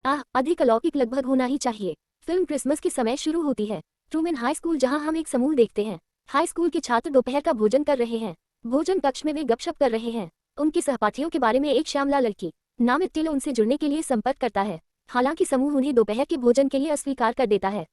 अधिक अलौकिक लगभग होना ही चाहिए। फिल्म क्रिसमस के समय शुरू होती है। ट्रूमैन हाई स्कूल, जहां हम एक समूह देखते हैं। हाई स्कूल के छात्र दोपहर का भोजन कर रहे हैं। भोजन कक्ष में वे गपशप कर रहे हैं। उनके सहपाठियों के बारे में एक श्यामला लड़की नामित टेलो उनसे जुड़ने के लिए संपर्क करता है। हालांकि समूह उन्हें दोपहर के भोजन के लिए अस्वीकार कर देता है।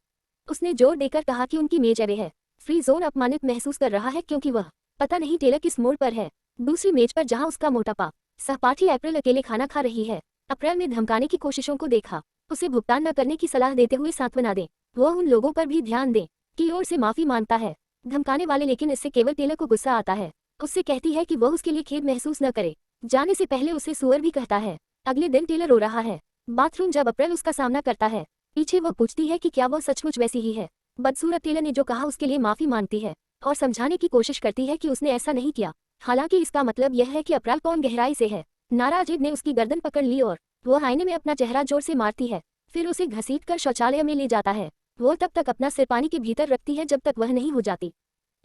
उसने जोर देकर कहा कि उनकी मेज अवे है। फ्री जोन अपमानित महसूस कर रहा है क्योंकि वह पता नहीं टेलर किस मोड़ पर है। दूसरी मेज पर, जहां उसका मोटापा सहपाठी अप्रैल अकेले खाना खा रही है। अप्रैल ने धमकाने की कोशिशों को देखा। उसे भुगतान न करने की सलाह देते हुए सांत्वना दे। वह उन लोगों पर भी ध्यान दे की ओर से माफी मांगता है। धमकाने वाले, लेकिन इससे केवल टेलर को गुस्सा आता है। उससे कहती है कि वह उसके लिए खेद महसूस न करे। जाने से पहले उसे सुअर भी कहता है। अगले दिन टेलर रो रहा है बाथरूम जब अप्रैल उसका सामना करता है। पीछे वह पूछती है कि क्या वह सचमुच वैसी ही है। बदसूरत टेलर ने जो कहा उसके लिए माफी मांगती है और समझाने की कोशिश करती है कि उसने ऐसा नहीं किया। हालांकि इसका मतलब यह है कि अप्रैल कौन गहराई से है। नाराज एड ने उसकी गर्दन पकड़ ली और वह आईने में अपना चेहरा जोर से मारती है। फिर उसे घसीटकर शौचालय में ले जाता है। वो तब तक अपना सिर पानी के भीतर रखती है जब तक वह नहीं हो जाती।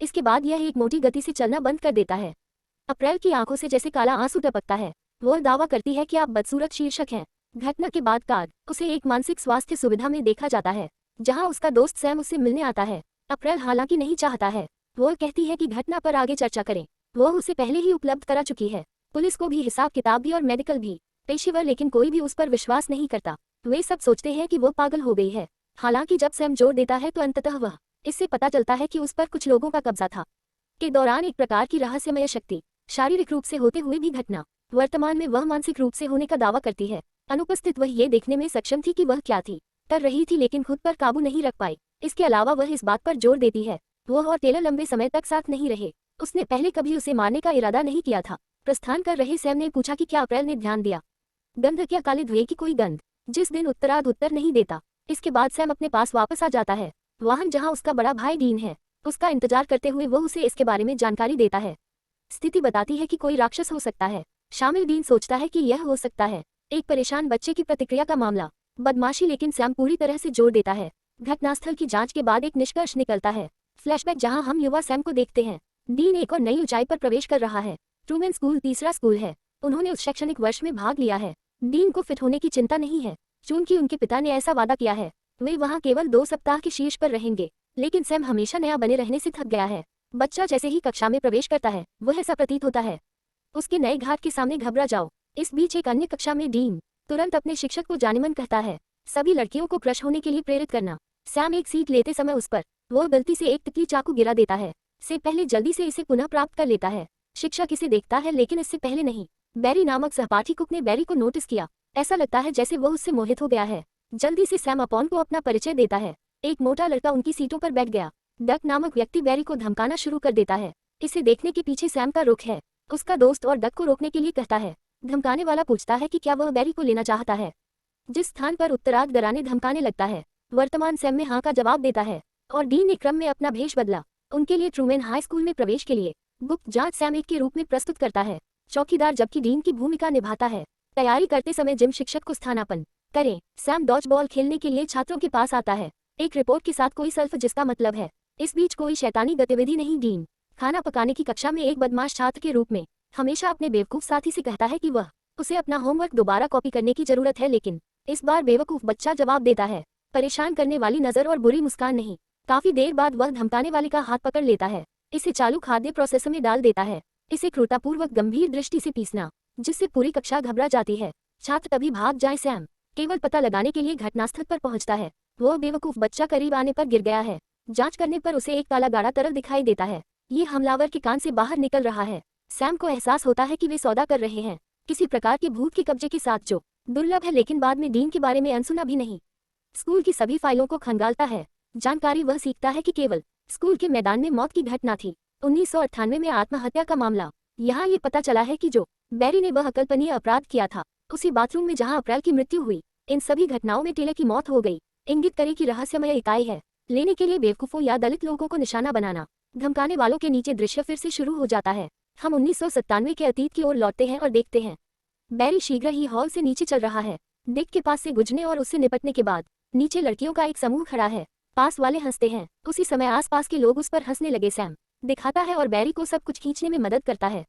इसके बाद यह एक मोटी गति से चलना बंद कर देता है। अप्रैल की आंखों से जैसे काला आंसू टपकता है। वह दावा करती है कि आप बदसूरत शीर्षक हैं। घटना के बाद कार्ड उसे एक मानसिक स्वास्थ्य सुविधा में देखा जाता है, जहां उसका दोस्त सैम उससे मिलने आता है। अप्रैल हालांकि नहीं चाहता है। वह कहती है कि घटना पर आगे चर्चा करें। वह उसे पहले ही उपलब्ध करा चुकी है। पुलिस को भी, हिसाब किताब भी और मेडिकल भी, पेशेवर, लेकिन कोई भी उस पर विश्वास नहीं करता। वे सब सोचते हैं कि वो पागल हो गई है। हालांकि जब सैम जोर देता है तो अंततः वह इससे पता चलता है कि उस पर कुछ लोगों का कब्जा था। के दौरान एक प्रकार की रहस्यमय शक्ति, शारीरिक रूप से होते हुए भी घटना वर्तमान में वह मानसिक रूप से होने का दावा करती है। अनुपस्थित वह ये देखने में सक्षम थी कि वह क्या थी कर रही थी, लेकिन खुद पर काबू नहीं रख पाई। इसके अलावा वह इस बात पर जोर देती है वह और टेलर लंबे समय तक साथ नहीं रहे। उसने पहले कभी उसे मारने का इरादा नहीं किया था। प्रस्थान कर रहे सैम ने पूछा कि क्या अप्रैल ने ध्यान दिया। गंध, क्या काले धुएं की कोई गंध। जिस दिन उत्तरार्ध उत्तर नहीं देता। इसके बाद सैम अपने पास वापस आ जाता है। वाहन जहां उसका बड़ा भाई डीन है, उसका इंतजार करते हुए वह उसे इसके बारे में जानकारी देता है। स्थिति बताती है कि कोई राक्षस हो सकता है। शामिल डीन सोचता है कि यह हो सकता है एक परेशान बच्चे की प्रतिक्रिया का मामला, बदमाशी, लेकिन सैम पूरी तरह से जोर देता है। घटनास्थल की जांच के बाद एक निष्कर्ष निकलता है। फ्लैशबैक, जहां हम युवा सैम को देखते हैं। डीन एक और नई ऊंचाई पर प्रवेश कर रहा है। ट्रूमैन स्कूल तीसरा स्कूल है। उन्होंने उस शैक्षणिक वर्ष में भाग लिया है। डीन को फिट होने की चिंता नहीं है, चूंकि उनके पिता ने ऐसा वादा किया है। वे वहां केवल 2 सप्ताह के शीर्ष पर रहेंगे, लेकिन सैम हमेशा नया बने रहने से थक गया है। बच्चा जैसे ही कक्षा में प्रवेश करता है, वह ऐसा प्रतीत होता है उसके नए घाट के सामने घबरा जाओ। इस बीच एक अन्य कक्षा में डीन तुरंत अपने शिक्षक को जानेमन कहता है सभी लड़कियों को क्रश होने के लिए प्रेरित करना। सैम एक सीट लेते समय उस पर वह गलती से एक तितली चाकू गिरा देता है। से पहले जल्दी से इसे पुनः प्राप्त कर लेता है। शिक्षक इसे देखता है, लेकिन इससे पहले नहीं। बैरी नामक सहपाठी कुक ने बैरी को नोटिस किया। ऐसा लगता है जैसे वह उससे मोहित हो गया है। जल्दी से सैम अपॉन को अपना परिचय देता है। एक मोटा लड़का उनकी सीटों पर बैठ गया। डक नामक व्यक्ति बैरी को धमकाना शुरू कर देता है। इसे देखने के पीछे सैम का रुख है। उसका दोस्त और डक को रोकने के लिए कहता है। धमकाने वाला पूछता है कि क्या वह बैरी को लेना चाहता है। जिस स्थान पर उत्तरार्ध डराने धमकाने लगता है, वर्तमान सैम में हाँ का जवाब देता है और डीन ने क्रम में अपना भेष बदला उनके लिए ट्रूमैन हाई स्कूल में प्रवेश के लिए। गुप्त जांच सैम एक के रूप में प्रस्तुत करता है, चौकीदार, जबकि डीन की भूमिका निभाता है। तैयारी करते समय जिम शिक्षक को स्थानापन्न करें। सैम डॉज बॉल खेलने के लिए छात्रों के पास आता है, एक रिपोर्ट के साथ कोई सल्फ, जिसका मतलब है इस बीच कोई शैतानी गतिविधि नहीं। डीन खाना पकाने की कक्षा में एक बदमाश छात्र के रूप में हमेशा अपने बेवकूफ साथी से कहता है कि वह उसे अपना होमवर्क दोबारा कॉपी करने की जरूरत है, लेकिन इस बार बेवकूफ बच्चा जवाब देता है, परेशान करने वाली नजर और बुरी मुस्कान नहीं। काफी देर बाद वह धमकाने वाले का हाथ पकड़ लेता है, इसे चालू खाद्य प्रोसेसर में डाल देता है, इसे क्रूरतापूर्वक गंभीर दृष्टि से पीसना, जिससे पूरी कक्षा घबरा जाती है। छात्र तभी भाग जाए। सैम केवल पता लगाने के लिए घटनास्थल पर पहुंचता है। वह बेवकूफ बच्चा करीब आने पर गिर गया है। जांच करने पर उसे एक काला गाढ़ा तरल दिखाई देता है। ये हमलावर के कान से बाहर निकल रहा है। सैम को एहसास होता है कि वे सौदा कर रहे हैं, किसी प्रकार के भूत के कब्जे के साथ, जो दुर्लभ है, लेकिन बाद में डीन के बारे में अनसुना भी नहीं। स्कूल की सभी फाइलों को खंगालता है। जानकारी वह सीखता है कि केवल स्कूल के मैदान में मौत की घटना थी। 1998 में आत्महत्या का मामला। यहाँ ये पता चला है कि जो बैरी ने वह अकल्पनीय अपराध किया था, उसी बाथरूम में जहाँ अप्रैल की मृत्यु हुई। इन सभी घटनाओं में टेलर की मौत हो गई। इंगित करे की रहस्यमय इकाई है लेने के लिए बेवकूफों या दलित लोगों को निशाना बनाना। धमकाने वालों के नीचे दृश्य फिर से शुरू हो जाता है। हम 1997 के अतीत की ओर लौटते हैं और देखते हैं बैरी शीघ्र ही हॉल से नीचे चल रहा है। डिक के पास से गुजरने और उससे निपटने के बाद नीचे लड़कियों का एक समूह खड़ा है। पास वाले हंसते हैं। उसी समय आसपास के लोग उस पर हंसने लगे। सैम दिखाता है और बैरी को सब कुछ खींचने में मदद करता है।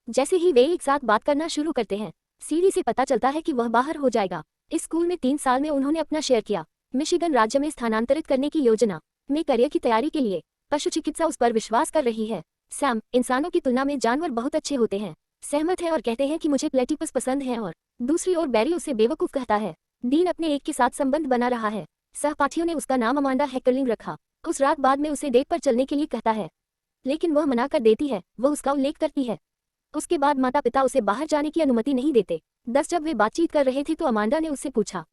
जैसे ही वे एक साथ बात करना शुरू करते हैं, सीढ़ी से पता चलता है कि वह बाहर हो जाएगा। इस स्कूल में 3 साल में उन्होंने अपना शेयर किया। मिशिगन राज्य में स्थानांतरित करने की योजना में करियर की तैयारी के लिए पशु चिकित्सा उस पर विश्वास कर रही है। सैम इंसानों की तुलना में जानवर बहुत अच्छे होते हैं, सहमत है और कहते हैं कि मुझे प्लेटिपस पसंद है, और दूसरी ओर बैरी उसे बेवकूफ़ कहता है। डीन अपने एक के साथ संबंध बना रहा है। सहपाठियों ने उसका नाम अमांडा हैकरलिंग रखा। उस रात बाद में उसे डेट पर चलने के लिए कहता है, लेकिन वह मना कर देती है। वह उसका उल्लेख करती है। उसके बाद माता पिता उसे बाहर जाने की अनुमति नहीं देते। जब वे बातचीत कर रहे थे तो अमांडा ने उससे पूछा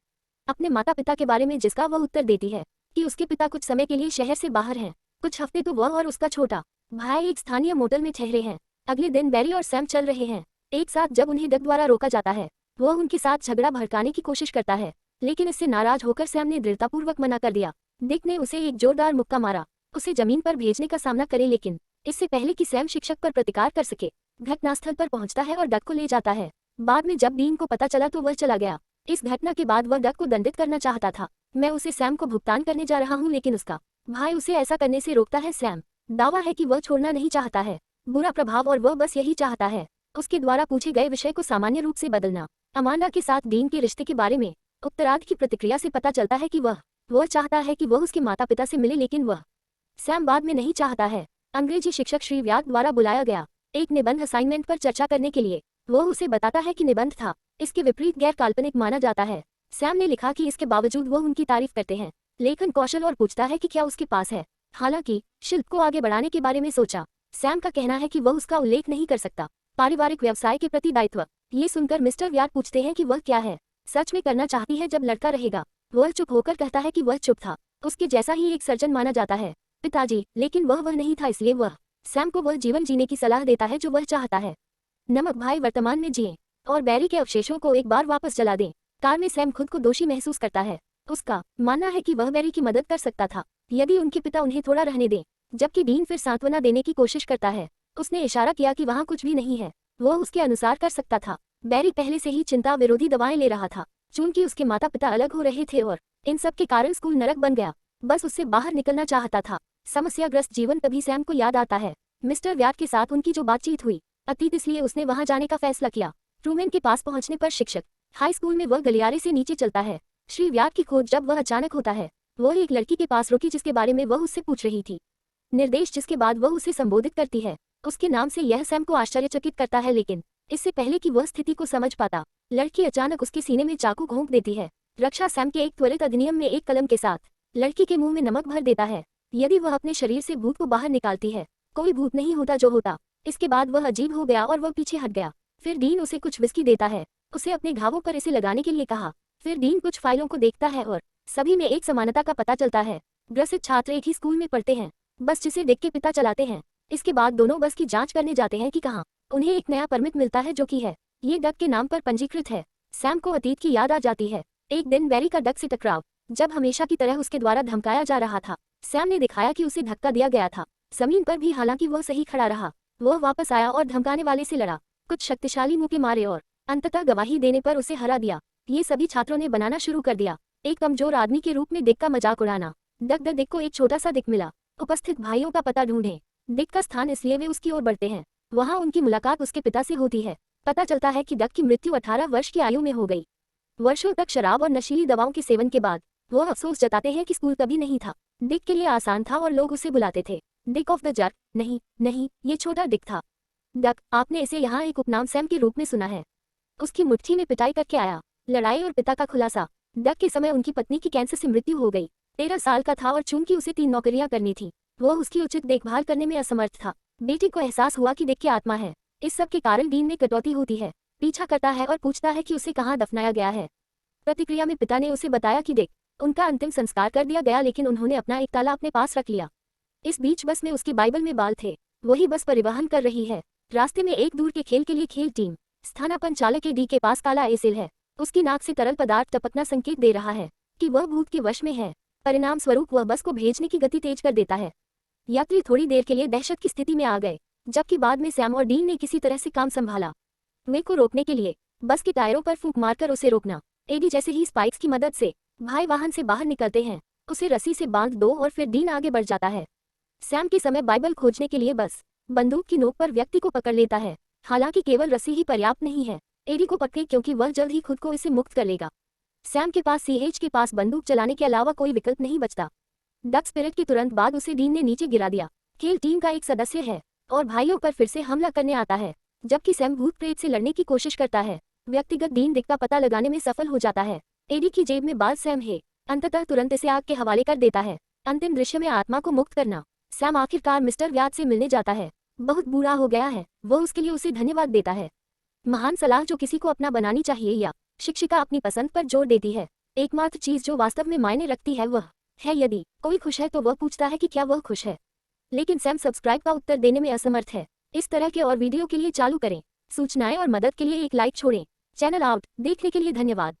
अपने माता पिता के बारे में, जिसका वह उत्तर देती है कि उसके पिता कुछ समय के लिए शहर से बाहर हैं। कुछ हफ्ते तो वह और उसका छोटा भाई एक स्थानीय मोटल में ठहरे हैं। अगले दिन बैरी और सैम चल रहे हैं एक साथ। जब उन्हें डग द्वारा रोका जाता है, वह उनके साथ झगड़ा भड़काने की कोशिश करता है, लेकिन इससे नाराज होकर सैम ने दृढ़तापूर्वक मना कर दिया। डिक ने उसे एक जोरदार मुक्का मारा, उसे जमीन पर भेजने का सामना करे, लेकिन इससे पहले कि सैम शिक्षक पर प्रतिकार कर सके, घटनास्थल पर पहुंचता है और डग को ले जाता है। बाद में जब डीन को पता चला तो वह चला गया। इस घटना के बाद वह डग को दंडित करना चाहता था। मैं उसे सैम को भुगतान करने जा रहा हूँ, लेकिन उसका भाई उसे ऐसा करने से रोकता है। सैम दावा है कि वह छोड़ना नहीं चाहता है बुरा प्रभाव, और वह बस यही चाहता है उसके द्वारा पूछे गए विषय को सामान्य रूप से बदलना। अमांडा के साथ डीन के रिश्ते के बारे में उत्तरार्ध की प्रतिक्रिया से पता चलता है कि वह चाहता है कि वह उसके माता पिता से मिले, लेकिन वह सैम बाद में नहीं चाहता है। अंग्रेजी शिक्षक श्री व्याग द्वारा बुलाया गया एक निबंध असाइनमेंट पर चर्चा करने के लिए। वह उसे बताता है कि निबंध था इसके विपरीत गैर काल्पनिक माना जाता है। सैम ने लिखा कि इसके बावजूद वह उनकी तारीफ करते हैं लेखन कौशल, और पूछता है कि क्या उसके पास है। हालांकि शिल्प को आगे बढ़ाने के बारे में सोचा। सैम का कहना है कि वह उसका उल्लेख नहीं कर सकता। पारिवारिक व्यवसाय के प्रति दायित्व। ये सुनकर मिस्टर व्याग पूछते हैं कि वह क्या है, सच में करना चाहती है जब लड़का रहेगा। वह चुप होकर कहता है कि वह चुप था, उसके जैसा ही एक सर्जन माना जाता है पिताजी, लेकिन वह नहीं था, इसलिए वह सैम को वह जीवन जीने की सलाह देता है जो वह चाहता है। नमक भाई वर्तमान में जिए और बैरी के अवशेषों को एक बार वापस जला दें। कार में सैम खुद को दोषी महसूस करता है। उसका मानना है कि वह बैरी की मदद कर सकता था यदि उनके पिता उन्हें थोड़ा रहने दें, जबकि डीन फिर सांत्वना देने की कोशिश करता है। उसने इशारा किया कि वहाँ कुछ भी नहीं है, वह उसके अनुसार कर सकता था। बैरी पहले से ही चिंता विरोधी दवाएं ले रहा था, चूंकि उसके माता पिता अलग हो रहे थे और इन सब के कारण स्कूल नरक बन गया। बस उससे बाहर निकलना चाहता था। समस्याग्रस्त जीवन तभी सैम को याद आता है मिस्टर व्याट के साथ उनकी जो बातचीत हुई अतीत, इसलिए उसने वहां जाने का फैसला किया। ट्रूमैन के पास पहुंचने पर शिक्षक हाई स्कूल में वह गलियारे से नीचे चलता है। श्री व्याट की खोज जब वह अचानक होता है, वह एक लड़की के पास रुकी जिसके बारे में वह उससे पूछ रही थी। निर्देश जिसके बाद वह उसे संबोधित करती है उसके नाम से यह सैम को आश्चर्यचकित करता है, लेकिन इससे पहले कि वह स्थिति को समझ पाता, लड़की अचानक उसके सीने में चाकू घोंप देती है। रक्षा सैम के एक त्वरित अधिनियम में एक कलम के साथ लड़की के मुंह में नमक भर देता है। यदि वह अपने शरीर से भूत को बाहर निकालती है, कोई भूत नहीं होता जो होता। इसके बाद वह अजीब हो गया और वह पीछे हट गया। फिर डीन उसे कुछ विस्की देता है, उसे अपने घावों पर इसे लगाने के लिए कहा। फिर डीन कुछ फाइलों को देखता है और सभी में एक समानता का पता चलता है। ग्रसित छात्र एक ही स्कूल में पढ़ते हैं, बस जिसे डिक के पिता चलाते हैं। इसके बाद दोनों बस की जांच करने जाते हैं कि कहाँ उन्हें एक नया परमिट मिलता है जो कि है ये डक के नाम पर पंजीकृत है। सैम को अतीत की याद आ जाती है। एक दिन बैरी का डक से टकराव, जब हमेशा की तरह उसके द्वारा धमकाया जा रहा था। सैम ने दिखाया कि उसे धक्का दिया गया था जमीन पर भी, हालांकि वह सही खड़ा रहा। वह वापस आया और धमकाने वाले से लड़ा, कुछ शक्तिशाली मुंह के मारे, और अंततः गवाही देने पर उसे हरा दिया। ये सभी छात्रों ने बनाना शुरू कर दिया एक कमजोर आदमी के रूप में डिक का मजाक उड़ाना। डग द डिक को एक छोटा सा डिक मिला। उपस्थित भाइयों का पता ढूंढें डिक का स्थान, इसलिए वे उसकी ओर बढ़ते हैं। वहां उनकी मुलाकात उसके पिता से होती है। पता चलता है कि डक की मृत्यु 18 वर्ष की आयु में हो गई। वर्षों तक शराब और नशीली दवाओं के सेवन के बाद वह अफसोस जताते हैं कि स्कूल कभी नहीं था। डिक के लिए आसान था और लोग उसे बुलाते थे डिक ऑफ द जर्क। नहीं, ये छोटा डिक था। डक, आपने इसे यहाँ एक उपनाम सैम के रूप में सुना है। उसकी मुट्ठी में पिटाई करके आया। लड़ाई और पिता का खुलासा। डक के समय उनकी पत्नी की कैंसर से मृत्यु हो गई। 13 साल का था और चूंकि उसे 3 नौकरियां करनी थी, वह उसकी उचित देखभाल करने में असमर्थ था। बेटी को एहसास हुआ कि डिक की आत्मा है। इस सब के कारण डीन में कटौती होती है, पीछा करता है और पूछता है कि उसे कहाँ दफनाया गया है। प्रतिक्रिया में पिता ने उसे बताया कि डिक उनका अंतिम संस्कार कर दिया गया, लेकिन उन्होंने अपना एक ताला अपने पास रख लिया। इस बीच बस में उसकी बाइबल में बाल थे। वही बस परिवहन कर रही है। रास्ते में एक दूर के खेल के लिए खेल टीम स्थानापन्न चालक के डी के पास काला एसिल है। उसकी नाक से तरल पदार्थ टपकना संकेत दे रहा है कि वह भूत के वश में है। परिणाम स्वरूप वह बस को भेजने की गति तेज कर देता है। यात्री थोड़ी देर के लिए दहशत की स्थिति में आ गए, जबकि बाद में सैम और डीन ने किसी तरह से काम संभाला। वे को रोकने के लिए बस के टायरों पर फूंक मारकर उसे रोकना। एडी जैसे ही स्पाइक्स की मदद से भाई वाहन से बाहर निकलते हैं। उसे रस्सी से बांध दो और फिर डीन आगे बढ़ जाता है। सैम के समय बाइबल खोजने के लिए बस बंदूक की नोक पर व्यक्ति को पकड़ लेता है। हालांकि केवल रस्सी ही पर्याप्त नहीं है। एडी को पकड़े क्योंकि वह जल्द ही खुद को इसे मुक्त कर लेगा। सैम के पास सीएच के पास बंदूक चलाने के अलावा कोई विकल्प नहीं बचता। डक स्पिरिट के तुरंत बाद उसे डीन ने नीचे गिरा दिया। खेल टीम का एक सदस्य है और भाइयों पर फिर से हमला करने आता है, जबकि सैम भूत प्रेत से लड़ने की कोशिश करता है। व्यक्तिगत डीन दिक का पता लगाने में सफल हो जाता है। एडी की जेब में बाल सैम है, अंततः तुरंत इसे आग के हवाले कर देता है। अंतिम दृश्य में आत्मा को मुक्त करना। सैम आखिरकार मिस्टर व्याज से मिलने जाता है। बहुत बुरा हो गया है, वो उसके लिए उसे धन्यवाद देता है। महान सलाह जो किसी को अपना बनानी चाहिए या शिक्षिका अपनी पसंद पर जोर देती है। एकमात्र चीज जो वास्तव में मायने रखती है वह है यदि कोई खुश है तो वह पूछता है कि क्या वह खुश है। लेकिन सैम सब्सक्राइब का उत्तर देने में असमर्थ है। इस तरह के और वीडियो के लिए चालू करें। सूचनाएं और मदद के लिए एक लाइक छोड़ें। चैनल आउट देखने के लिए धन्यवाद।